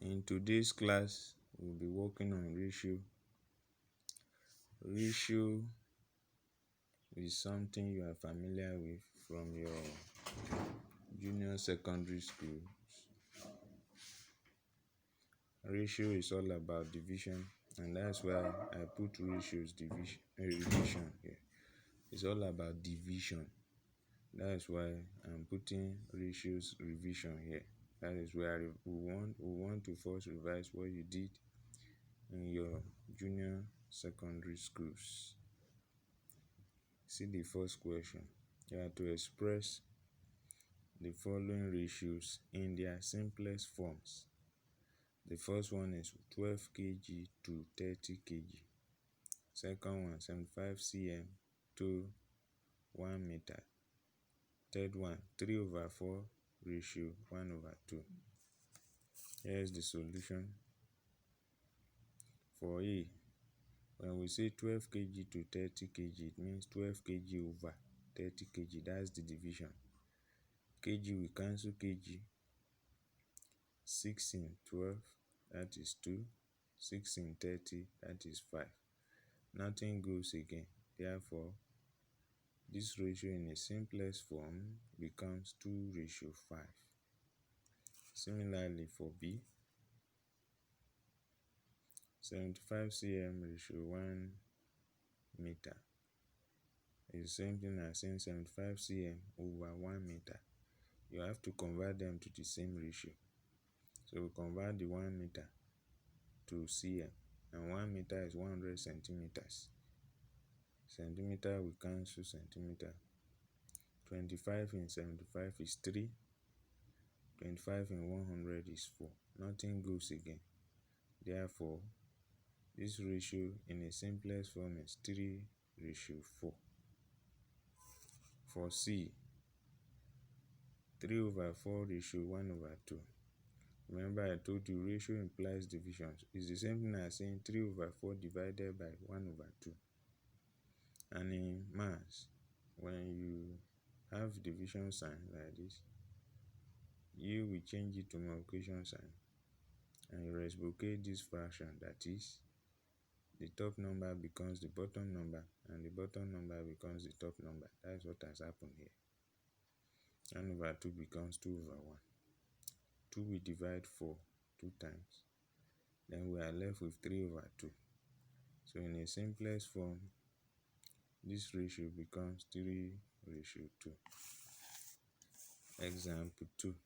In today's class, we'll be working on ratio. Ratio is something you are familiar with from your junior secondary school. Ratio is all about division, and that's why I put ratios revision here. It's all about division. That's why I'm putting ratios revision here. That is where we want to first revise what you did in your junior secondary schools. See the first question. You have to express the following ratios in their simplest forms. The first one is 12 kg to 30 kg. Second one, 75 cm to 1 meter. Third one, 3/4 ratio 1/2. Here's the solution. For A, when we say 12 kg to 30 kg, it means 12 kg over 30 kg. That's the division. Kg, we cancel kg. 6 in 12, that is 2. 6 in 30, that is 5. Nothing goes again. Therefore, this ratio in its simplest form becomes 2/5. Similarly, for B, 75 cm ratio 1 meter is the same thing as saying 75 cm over 1 meter. You have to convert them to the same ratio. So we convert the 1 meter to cm, and 1 meter is 100 centimeters. Centimeter, we cancel centimeter. 25 in 75 is 3. 25 in 100 is 4. Nothing goes again. Therefore, this ratio in its simplest form is 3/4. For C, 3/4 ratio 1/2. Remember, I told you ratio implies divisions. It's the same thing as saying 3/4 divided by 1/2. And in maths, when you have division sign like this, you will change it to multiplication sign and you reciprocate this fraction. That is, the top number becomes the bottom number and the bottom number becomes the top number. That's what has happened here. 1/2 becomes 2/1. 2 we divide 4 2 times. Then we are left with 3/2. So in a simplest form, this ratio becomes 3/2. Example 2.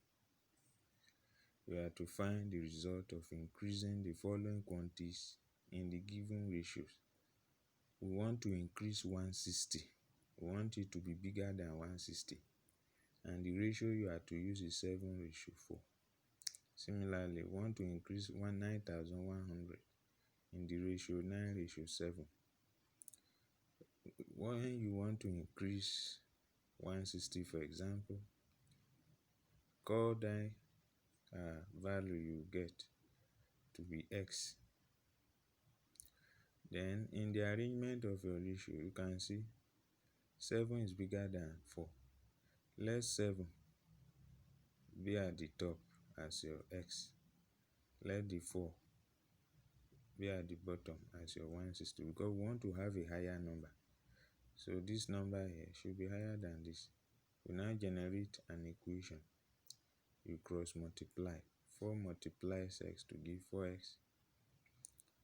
We are to find the result of increasing the following quantities in the given ratios. We want to increase 160. We want it to be bigger than 160. And the ratio you are to use is 7/4. Similarly, we want to increase 9,100 in the ratio 9/7. When you want to increase 160, for example, call that value you get to be x. Then in the arrangement of your ratio, you can see 7 is bigger than 4. Let 7 be at the top as your x. Let the 4 be at the bottom as your 160, because we want to have a higher number. So this number here should be higher than this. We now generate an equation. You cross multiply. 4 multiplies x to give 4x.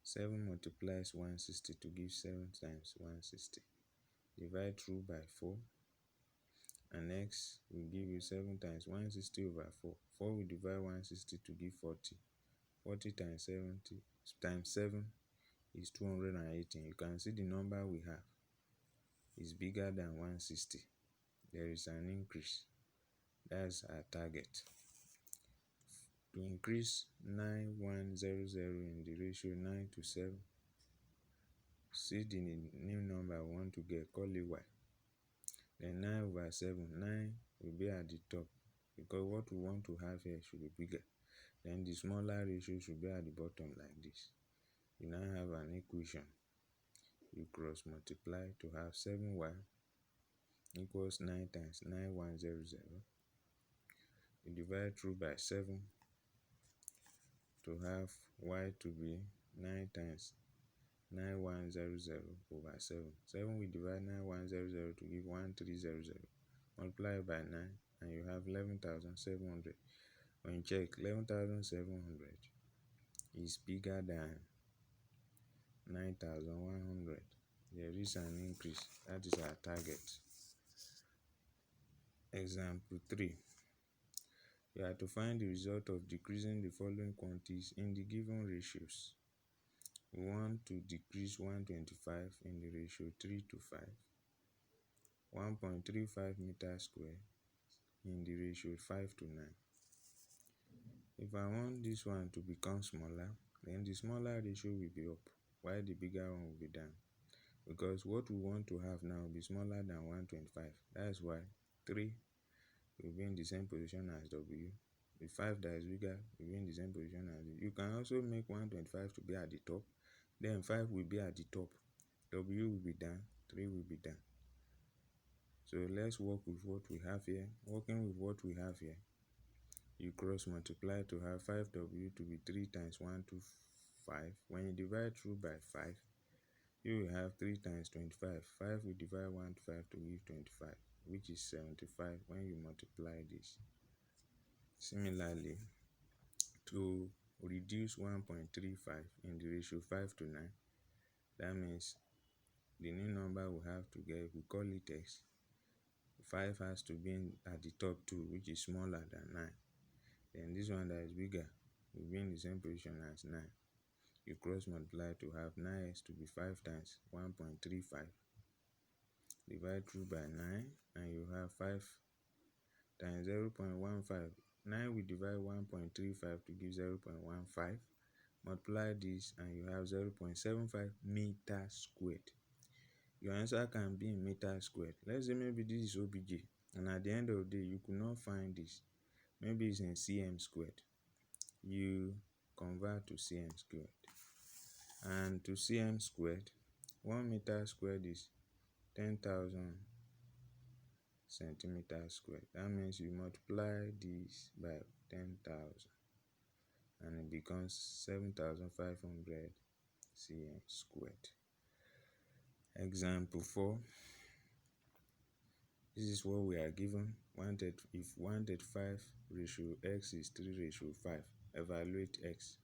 7 multiplies 160 to give 7 times 160. Divide through by 4. And x will give you 7 times 160/4. 4 will divide 160 to give 40. 40 times 70 times 7 is 218. You can see the number we have is bigger than 160. There is an increase. That's our target. To increase 9100 in the ratio 9/7, see the new number we want to get, call it y. Then 9/7, 9 will be at the top because what we want to have here should be bigger. Then the smaller ratio should be at the bottom like this. You now have an equation. You cross multiply to have 7y equals 9 times 9100. You divide through by 7. to have y to be 9 times 9100 over 7. 7 we divide 9100 to give 1300. Multiply by 9 and you have 11,700. When you check, 11,700 is bigger than 9,100. There is an increase. That is our target. Example 3. You are to find the result of decreasing the following quantities in the given ratios. We want to decrease 125 in the ratio 3 to 5, 1.35 meters square in the ratio 5 to 9. If I want this one to become smaller, then the smaller ratio will be up, while the bigger one will be down. Because what we want to have now will be smaller than 125. That's why 3 will be in the same position as W. The 5 that is bigger will be in the same position as W. You can also make 125 to be at the top. Then 5 will be at the top. W will be down. 3 will be down. So let's work with what we have here. Working with what we have here, you cross multiply to have 5W to be 3 times 125. When you divide through by 5, you will have 3 times 25. 5 will divide 1 to 5 to give 25, which is 75 when you multiply this. Similarly, to reduce 1.35 in the ratio 5 to 9, that means the new number we have to get, we call it x. 5 has to be at the top too, which is smaller than 9. Then this one that is bigger will be in the same position as 9. You cross multiply to have 9x to be 5 times 1.35. Divide through by 9 and you have 5 times 0.15. 9 will divide 1.35 to give 0.15. Multiply this and you have 0.75 meters squared. Your answer can be in meters squared. Let's say maybe this is OBJ, and at the end of the day you could not find this. Maybe it's in cm squared. You convert to cm squared. And to cm squared, 1 meter squared is 10,000 centimeters squared. That means you multiply this by 10,000 and it becomes 7,500 cm squared. Example 4. This is what we are given. If 135 ratio x is 3 ratio 5, evaluate x.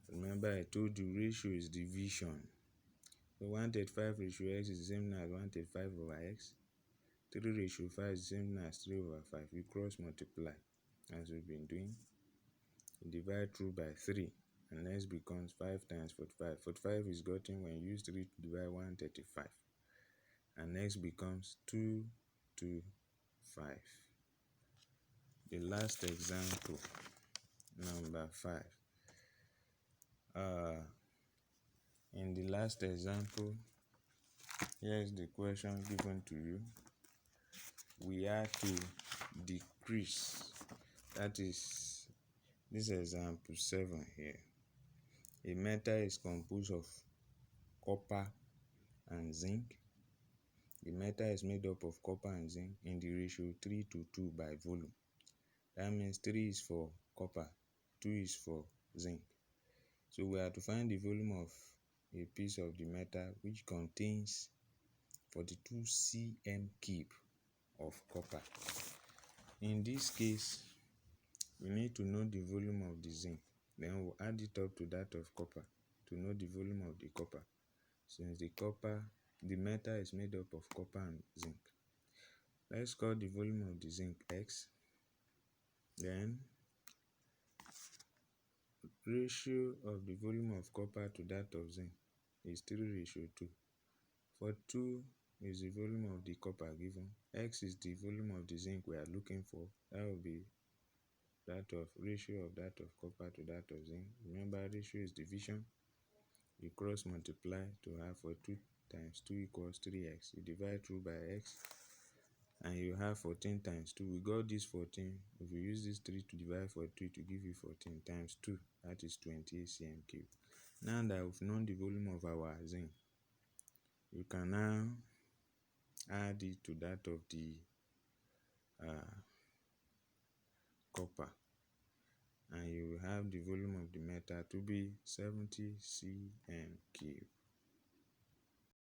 Remember I told you ratio is division. So 135 ratio x is the same as 135 over x. 3 ratio 5 is the same as 3 over 5. You cross multiply as we've been doing. You divide through by 3 and x becomes 5 times 45. 45 is gotten when you use 3 to divide 135. And x becomes 2 to 5. The last example, number 5. In the last example, here is the question given to you. We are to decrease, that is this example 7 here. A metal is composed of copper and zinc. The metal is made up of copper and zinc in the ratio 3 to 2 by volume. That means 3 is for copper, 2 is for zinc. So we are to find the volume of a piece of the metal which contains 42 cm cube of copper. In this case, we need to know the volume of the zinc. Then we'll add it up to that of copper to know the volume of the copper. Since the metal is made up of copper and zinc. Let's call the volume of the zinc x. Then ratio of the volume of copper to that of zinc is 3 ratio 2. For 2 is the volume of the copper given. X is the volume of the zinc we are looking for. That will be that of ratio of that of copper to that of zinc. Remember, ratio is division. You cross multiply to have for 2 times 2 equals 3x. You divide through by x and you have 14 times 2. We got this 14. If you use this 3 to divide 42 to give you 14 times 2, that is 28 cm cube. Now that we've known the volume of our zinc, you can now add it to that of the copper. and you will have the volume of the metal to be 70 cm cube.